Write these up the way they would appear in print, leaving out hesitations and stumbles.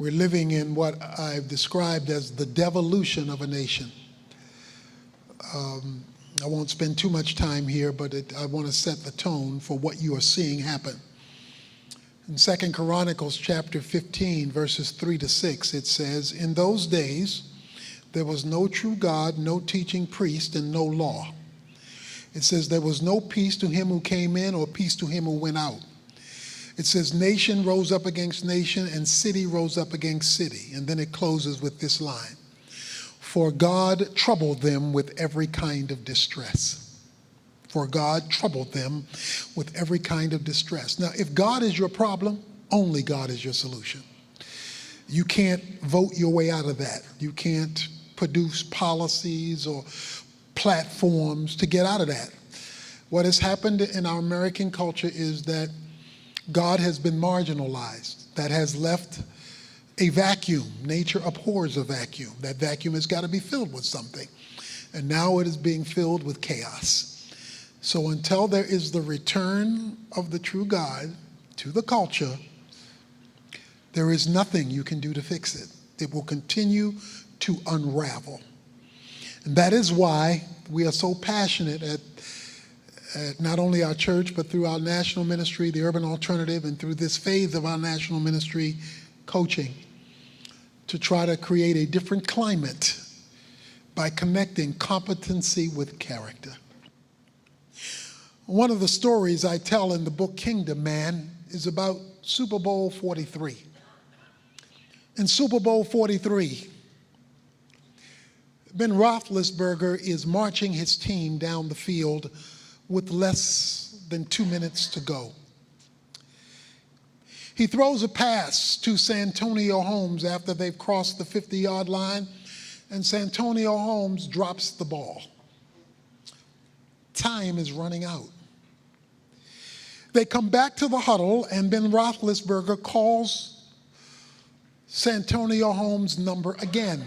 We're living in what I've described as the devolution of a nation. I won't spend too much time here, but I want to set the tone for what you are seeing happen. In 2 Chronicles chapter 15, verses 3 to 6, it says, "In those days there was no true God, no teaching priest, and no law." It says there was no peace to him who came in or peace to him who went out. It says nation rose up against nation and city rose up against city. And then it closes with this line: "For God troubled them with every kind of distress." For God troubled them with every kind of distress. Now, if God is your problem, only God is your solution. You can't vote your way out of that. You can't produce policies or platforms to get out of that. What has happened in our American culture is that God has been marginalized. That has left a vacuum. Nature abhors a vacuum. That vacuum has got to be filled with something. And now it is being filled with chaos. So until there is the return of the true God to the culture, there is nothing you can do to fix it. It will continue to unravel. And that is why we are so passionate at not only our church, but through our national ministry, the Urban Alternative, and through this phase of our national ministry, coaching, to try to create a different climate by connecting competency with character. One of the stories I tell in the book Kingdom Man is about Super Bowl 43. In Super Bowl 43, Ben Roethlisberger is marching his team down the field with less than 2 minutes to go. He throws a pass to Santonio Holmes after they've crossed the 50-yard line, and Santonio Holmes drops the ball. Time is running out. They come back to the huddle, and Ben Roethlisberger calls Santonio Holmes' number again.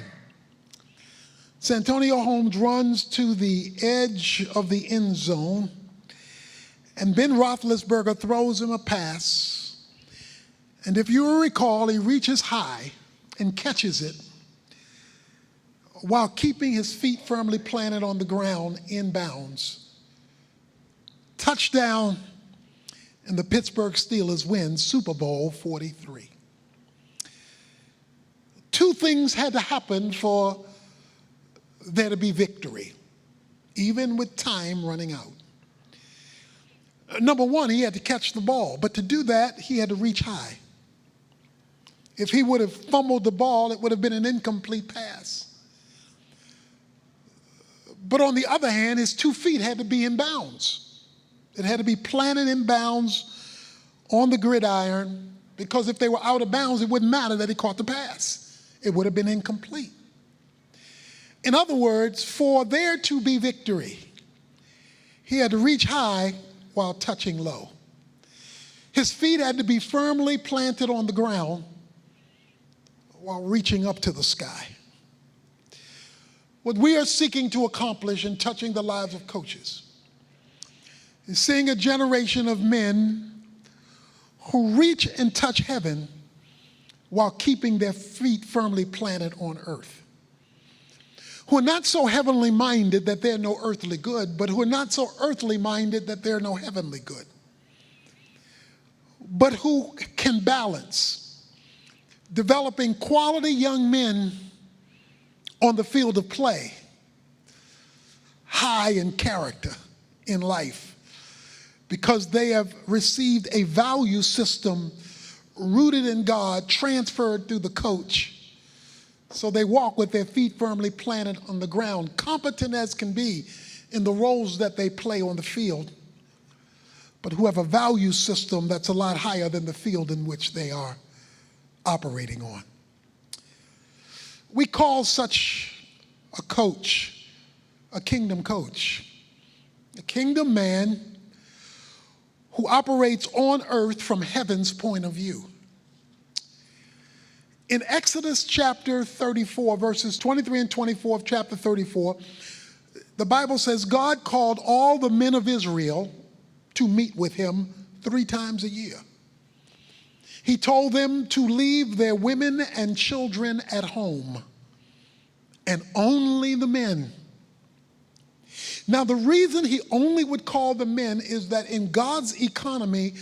Santonio Holmes runs to the edge of the end zone, and Ben Roethlisberger throws him a pass. And if you recall, he reaches high and catches it while keeping his feet firmly planted on the ground in bounds. Touchdown, and the Pittsburgh Steelers win Super Bowl 43. Two things had to happen for there to be victory, even with time running out. Number one, he had to catch the ball, but to do that, he had to reach high. If he would have fumbled the ball, it would have been an incomplete pass. But on the other hand, his 2 feet had to be in bounds. It had to be planted in bounds on the gridiron, because if they were out of bounds, it wouldn't matter that he caught the pass. It would have been incomplete. In other words, for there to be victory, he had to reach high while touching low. His feet had to be firmly planted on the ground while reaching up to the sky. What we are seeking to accomplish in touching the lives of coaches is seeing a generation of men who reach and touch heaven while keeping their feet firmly planted on earth. Who are not so heavenly minded that they're no earthly good, but who are not so earthly minded that they're no heavenly good. But who can balance developing quality young men on the field of play, high in character in life, because they have received a value system rooted in God, transferred through the coach. So they walk with their feet firmly planted on the ground, competent as can be in the roles that they play on the field, but who have a value system that's a lot higher than the field in which they are operating on. We call such a coach a kingdom coach, a kingdom man who operates on earth from heaven's point of view. In Exodus chapter 34, verses 23 and 24 of chapter 34, the Bible says God called all the men of Israel to meet with him 3 times a year. He told them to leave their women and children at home, and only the men. Now, the reason he only would call the men is that in God's economy,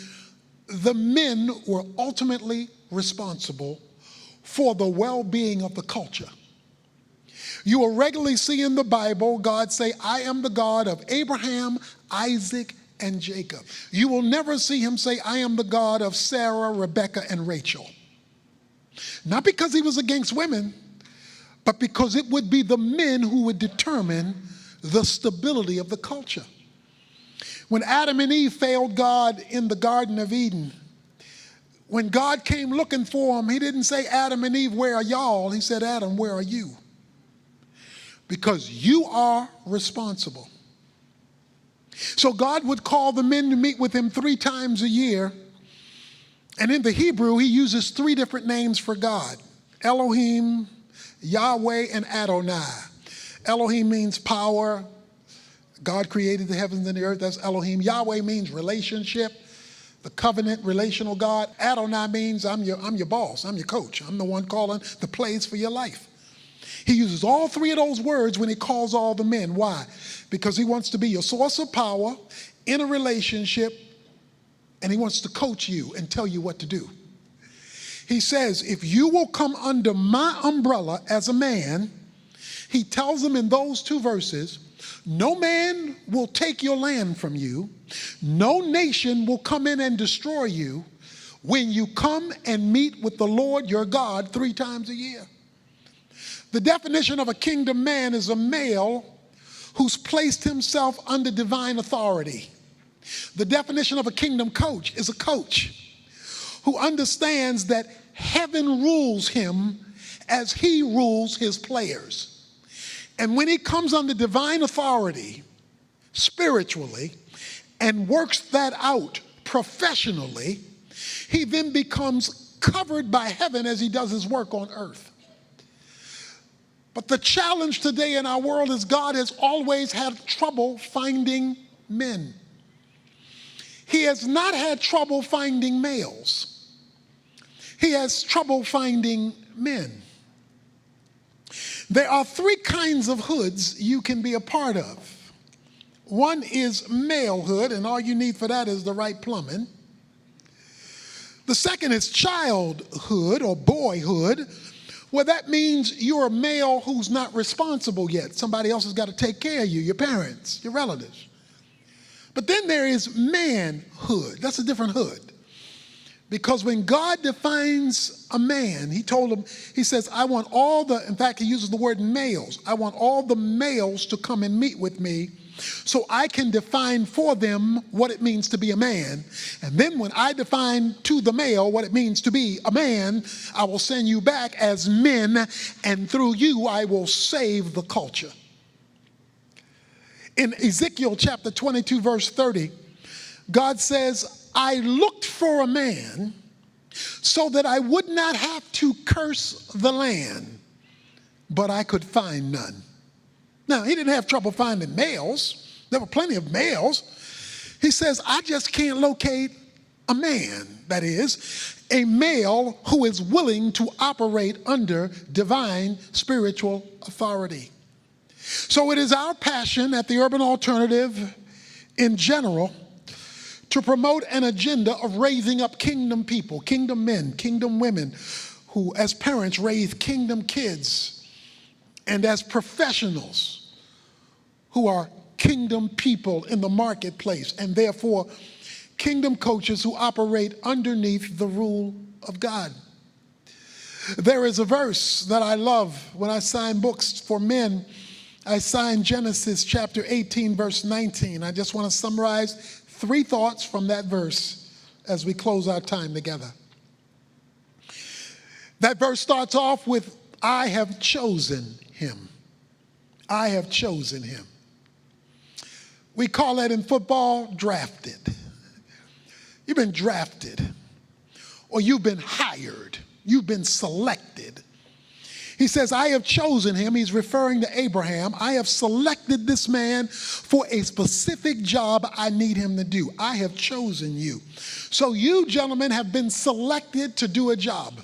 the men were ultimately responsible for the well-being of the culture. You will regularly see in the Bible God say, I am the God of Abraham, Isaac, and Jacob. You will never see him say, I am the God of Sarah, Rebecca, and Rachel. Not because he was against women, but because it would be the men who would determine the stability of the culture. When Adam and Eve failed God in the Garden of Eden, when God came looking for them, he didn't say, Adam and Eve, where are y'all? He said, Adam, where are you? Because you are responsible. So God would call the men to meet with him 3 times a year. And in the Hebrew, he uses 3 different names for God: Elohim, Yahweh, and Adonai. Elohim means power. God created the heavens and the earth. That's Elohim. Yahweh means relationship, the covenant, relational God. Adonai means I'm your boss. I'm your coach. I'm the one calling the plays for your life. He uses all 3 of those words when he calls all the men. Why? Because he wants to be your source of power in a relationship, and he wants to coach you and tell you what to do. He says, if you will come under my umbrella as a man, he tells them in those 2 verses, no man will take your land from you. No nation will come in and destroy you when you come and meet with the Lord your God 3 times a year. The definition of a kingdom man is a male who's placed himself under divine authority. The definition of a kingdom coach is a coach who understands that heaven rules him as he rules his players. And when he comes under divine authority, spiritually, and works that out professionally, he then becomes covered by heaven as he does his work on earth. But the challenge today in our world is God has always had trouble finding men. He has not had trouble finding males. He has trouble finding men. There are 3 kinds of hoods you can be a part of. One is malehood, and all you need for that is the right plumbing. The second is childhood or boyhood. Well, that means you're a male who's not responsible yet. Somebody else has got to take care of you, your parents, your relatives. But then there is manhood. That's a different hood. Because when God defines a man, he told him, he says, I want all the, in fact, he uses the word males. I want all the males to come and meet with me so I can define for them what it means to be a man. And then when I define to the male what it means to be a man, I will send you back as men, and through you I will save the culture. In Ezekiel chapter 22, verse 30, God says, I looked for a man so that I would not have to curse the land, but I could find none. Now, he didn't have trouble finding males. There were plenty of males. He says, I just can't locate a man, that is, a male who is willing to operate under divine spiritual authority. So it is our passion at the Urban Alternative in general to promote an agenda of raising up kingdom people, kingdom men, kingdom women, who as parents raise kingdom kids, and as professionals who are kingdom people in the marketplace, and therefore kingdom coaches who operate underneath the rule of God. There is a verse that I love. When I sign books for men, I sign Genesis chapter 18, verse 19. I just want to summarize 3 thoughts from that verse as we close our time together. That verse starts off with, I have chosen him. I have chosen him. We call that in football drafted. You've been drafted, or you've been hired. You've been selected. He says, I have chosen him. He's referring to Abraham. I have selected this man for a specific job I need him to do. I have chosen you. So you, gentlemen, have been selected to do a job.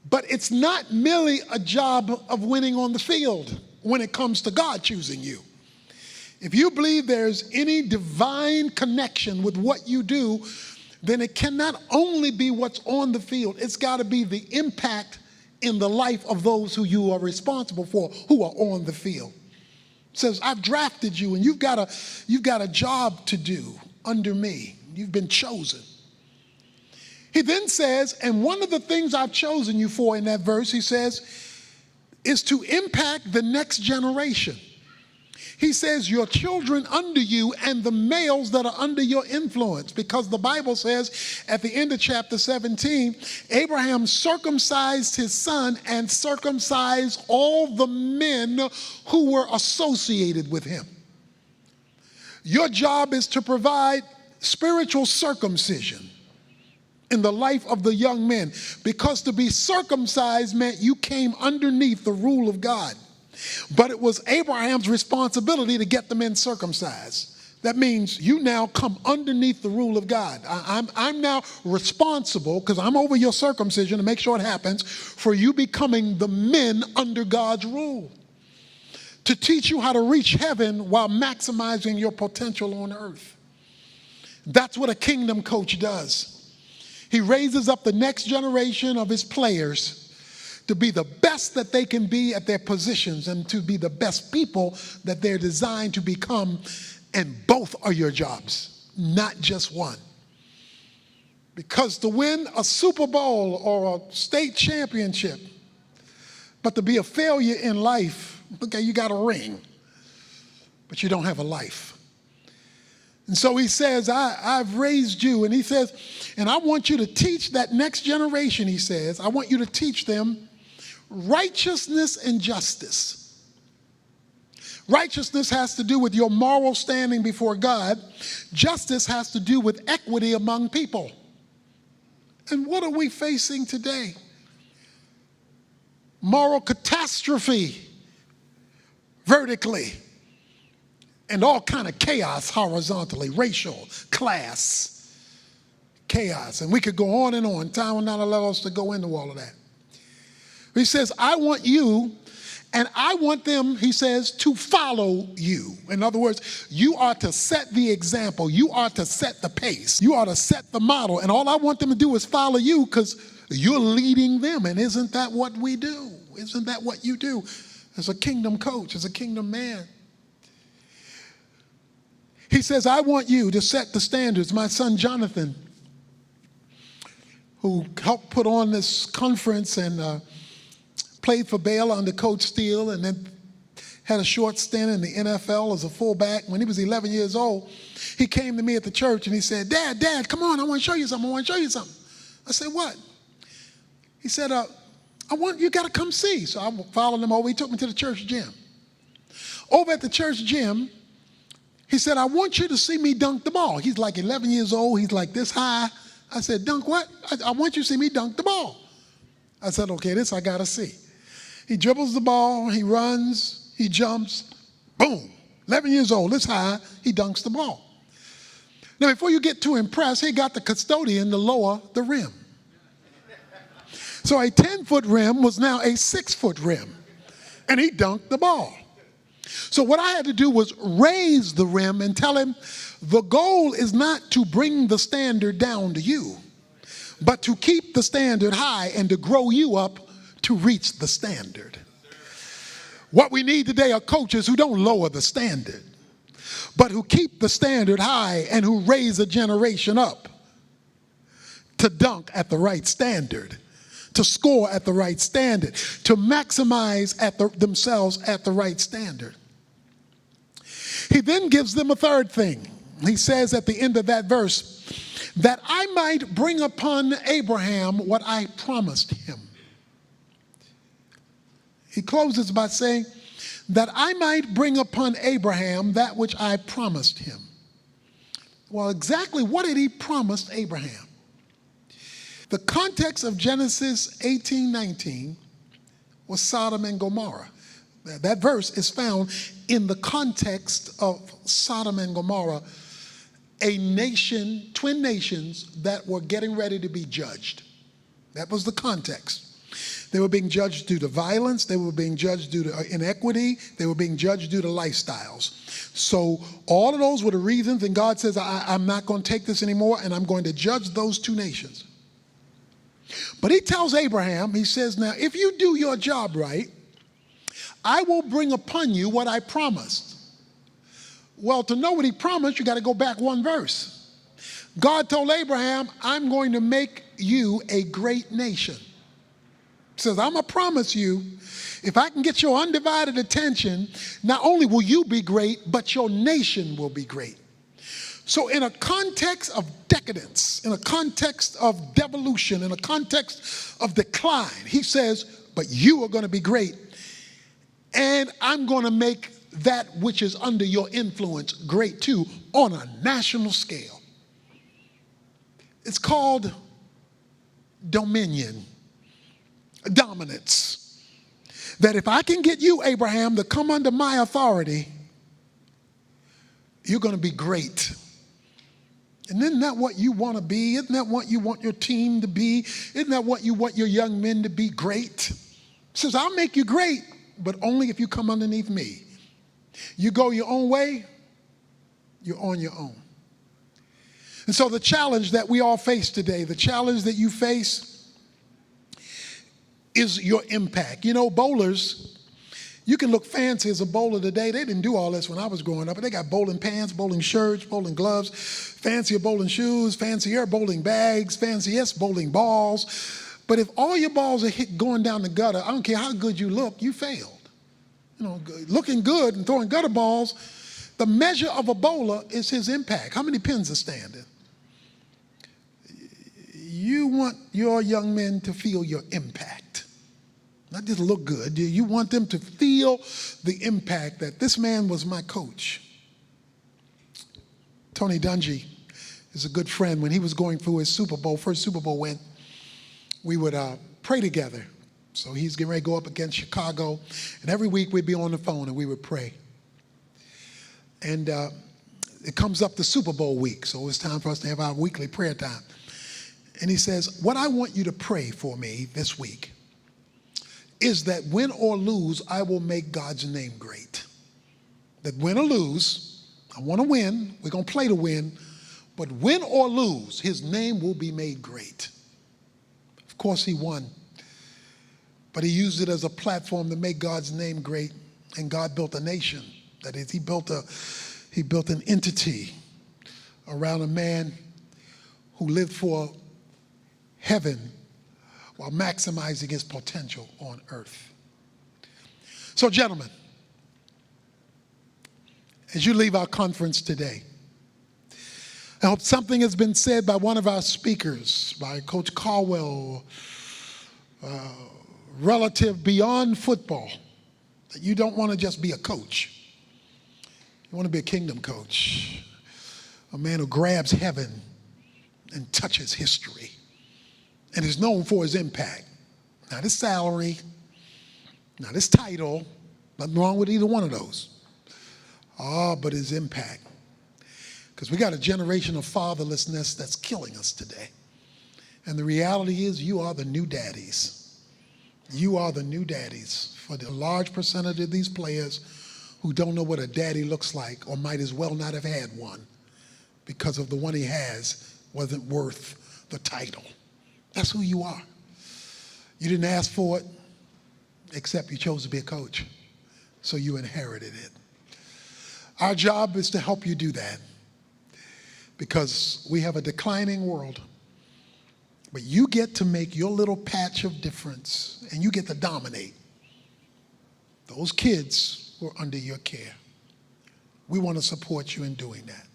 But it's not merely a job of winning on the field when it comes to God choosing you. If you believe there's any divine connection with what you do, then it cannot only be what's on the field. It's got to be the impact in the life of those who you are responsible for, who are on the field. It says, I've drafted you, and you've got a job to do under me. You've been chosen. He then says, and one of the things I've chosen you for in that verse, he says, is to impact the next generation. He says, your children under you and the males that are under your influence, because the Bible says at the end of chapter 17, Abraham circumcised his son and circumcised all the men who were associated with him. Your job is to provide spiritual circumcision in the life of the young men, because to be circumcised meant you came underneath the rule of God. But it was Abraham's responsibility to get the men circumcised. That means you now come underneath the rule of God. I'm now responsible, because I'm over your circumcision to make sure it happens, for you becoming the men under God's rule. To teach you how to reach heaven while maximizing your potential on earth. That's what a kingdom coach does. He raises up the next generation of his players to be the best that they can be at their positions and to be the best people that they're designed to become. And both are your jobs, not just one. Because to win a Super Bowl or a state championship, but to be a failure in life, okay, you got a ring, but you don't have a life. And so he says, I've raised you. And he says, and I want you to teach that next generation, he says, I want you to teach them righteousness and justice. Righteousness has to do with your moral standing before God. Justice has to do with equity among people. And what are we facing today? Moral catastrophe vertically, and all kind of chaos horizontally, racial, class, chaos. And we could go on and on. Time will not allow us to go into all of that. He says, I want you, and I want them, he says, to follow you. In other words, you are to set the example. You are to set the pace. You are to set the model. And all I want them to do is follow you, because you're leading them. And isn't that what we do? Isn't that what you do as a kingdom coach, as a kingdom man? He says, I want you to set the standards. My son Jonathan, who helped put on this conference and played for Baylor under Coach Steele, and then had a short stint in the NFL as a fullback. When he was 11 years old, he came to me at the church and he said, Dad, come on, I want to show you something. I said, what? He said, you got to come see. So I followed him over. He took me to the church gym. Over at the church gym, he said, I want you to see me dunk the ball. He's like 11 years old. He's like this high. I said, dunk what? I want you to see me dunk the ball. I said, okay, this I got to see. He dribbles the ball. He runs. He jumps. Boom. 11 years old, this high. He dunks the ball. Now, before you get too impressed, he got the custodian to lower the rim. So a 10-foot rim was now a 6-foot rim. And he dunked the ball. So what I had to do was raise the rim and tell him the goal is not to bring the standard down to you, but to keep the standard high and to grow you up to reach the standard. What we need today are coaches who don't lower the standard, but who keep the standard high and who raise a generation up to dunk at the right standard, to score at the right standard, to maximize themselves at the right standard. He then gives them a third thing. He says at the end of that verse, that I might bring upon Abraham what I promised him. He closes by saying, that I might bring upon Abraham that which I promised him. Well, exactly what did he promise Abraham? The context of Genesis 18:19 was Sodom and Gomorrah. That verse is found in the context of Sodom and Gomorrah, a nation, twin nations that were getting ready to be judged. That was the context. They were being judged due to violence. They were being judged due to inequity. They were being judged due to lifestyles. So all of those were the reasons, and God says, I'm not going to take this anymore, and I'm going to judge those two nations. But he tells Abraham, he says, now, if you do your job right, I will bring upon you what I promised. Well, to know what he promised, you got to go back one verse. God told Abraham, I'm going to make you a great nation. He says, I'm going to promise you, if I can get your undivided attention, not only will you be great, but your nation will be great. So in a context of decadence, in a context of devolution, in a context of decline, he says, but you are going to be great. And I'm going to make that which is under your influence great too, on a national scale. It's called dominion, dominance. That if I can get you, Abraham, to come under my authority, you're going to be great. And isn't that what you want to be? Isn't that what you want your team to be? Isn't that what you want your young men to be? Great. He says, I'll make you great, but only if you come underneath me. You go your own way, you're on your own. And so the challenge that we all face today, the challenge that you face is your impact. You know, bowlers, you can look fancy as a bowler today. They didn't do all this when I was growing up, but they got bowling pants, bowling shirts, bowling gloves, fancier bowling shoes, fancier bowling bags, fanciest bowling balls. But if all your balls are going down the gutter, I don't care how good you look, you failed. You know, looking good and throwing gutter balls, the measure of a bowler is his impact. How many pins are standing? You want your young men to feel your impact. Not just look good. You want them to feel the impact that this man was my coach. Tony Dungy is a good friend. When he was going through his Super Bowl, first Super Bowl win, we would pray together. So he's getting ready to go up against Chicago. And every week we'd be on the phone and we would pray. And it comes up to Super Bowl week. So it's time for us to have our weekly prayer time. And he says, what I want you to pray for me this week is that win or lose, I will make God's name great. That win or lose, I want to win. We're going to play to win. But win or lose, his name will be made great. Of course, he won. But he used it as a platform to make God's name great. And God built a nation. That is, he built an entity around a man who lived for heaven while maximizing his potential on earth. So, gentlemen, as you leave our conference today, I hope something has been said by one of our speakers, by Coach Caldwell, relative beyond football, that you don't want to just be a coach. You want to be a kingdom coach, a man who grabs heaven and touches history and is known for his impact. Not his salary, not his title, nothing wrong with either one of those. But his impact. Because we got a generation of fatherlessness that's killing us today. And the reality is you are the new daddies. You are the new daddies for the large percentage of these players who don't know what a daddy looks like or might as well not have had one because of the one he has wasn't worth the title. That's who you are. You didn't ask for it, except you chose to be a coach, so you inherited it. Our job is to help you do that because we have a declining world, but you get to make your little patch of difference and you get to dominate those kids who are under your care. We want to support you in doing that.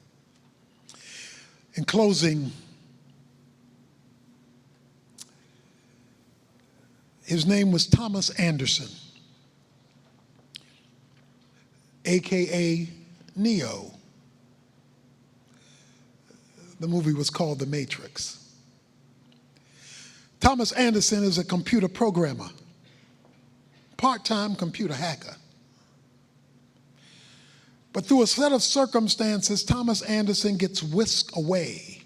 In closing, his name was Thomas Anderson, AKA Neo. The movie was called The Matrix. Thomas Anderson is a computer programmer. part-time computer hacker. But through a set of circumstances, Thomas Anderson gets whisked away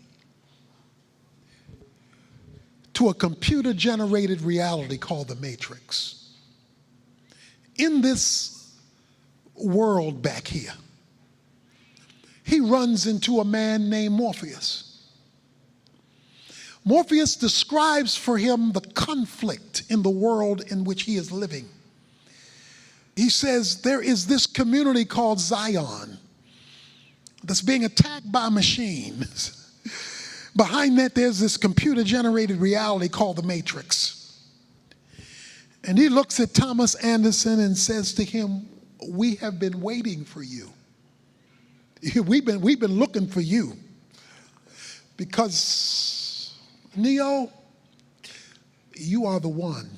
to a computer-generated reality called the Matrix. In this world back here, he runs into a man named Morpheus. Morpheus describes for him the conflict in the world in which he is living. He says there is this community called Zion that's being attacked by machines. Behind that, there's this computer-generated reality called the Matrix. And he looks at Thomas Anderson and says to him, "We have been waiting for you. We've been looking for you. Because, Neo, you are the one.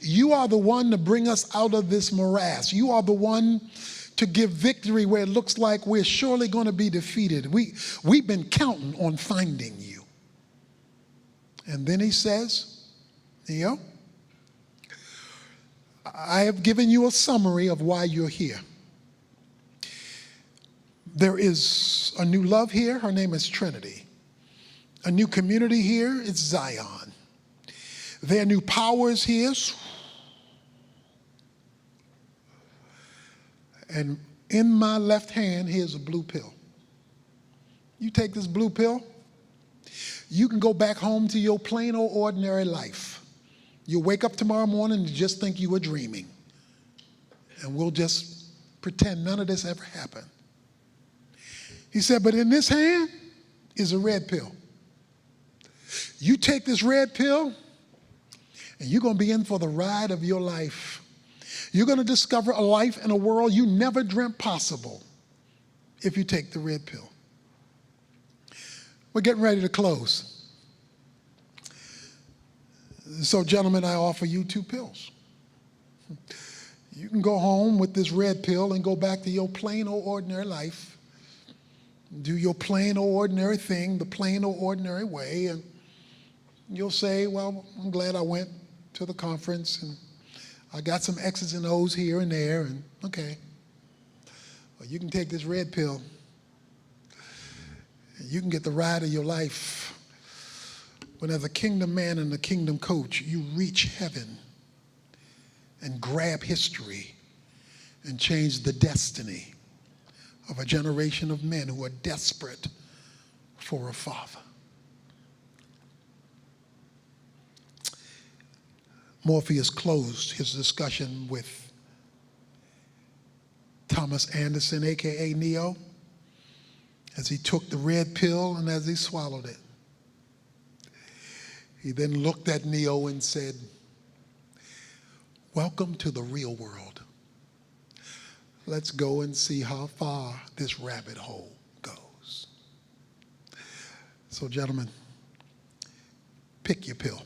You are the one to bring us out of this morass. You are the one to give victory where it looks like we're surely going to be defeated. We've been counting on finding you." And then he says, "Neo, I have given you a summary of why you're here. There is a new love here. Her name is Trinity. A new community here. It's Zion. There are new powers here. And in my left hand, here's a blue pill. You take this blue pill, you can go back home to your plain old ordinary life. You'll wake up tomorrow morning and just think you were dreaming. And we'll just pretend none of this ever happened." He said, "But in this hand is a red pill. You take this red pill, and you're going to be in for the ride of your life. You're going to discover a life and a world you never dreamt possible if you take the red pill." We're getting ready to close. So, gentlemen, I offer you two pills. You can go home with this red pill and go back to your plain old ordinary life. Do your plain old ordinary thing, the plain old ordinary way, and you'll say, "Well, I'm glad I went to the conference and I got some X's and O's here and there, and okay." Well, you can take this red pill and you can get the ride of your life. When as a kingdom man and a kingdom coach, you reach heaven and grab history and change the destiny of a generation of men who are desperate for a father. Morpheus closed his discussion with Thomas Anderson, aka Neo, as he took the red pill and as he swallowed it. He then looked at Neo and said, "Welcome to the real world. Let's go and see how far this rabbit hole goes." So, gentlemen, pick your pill.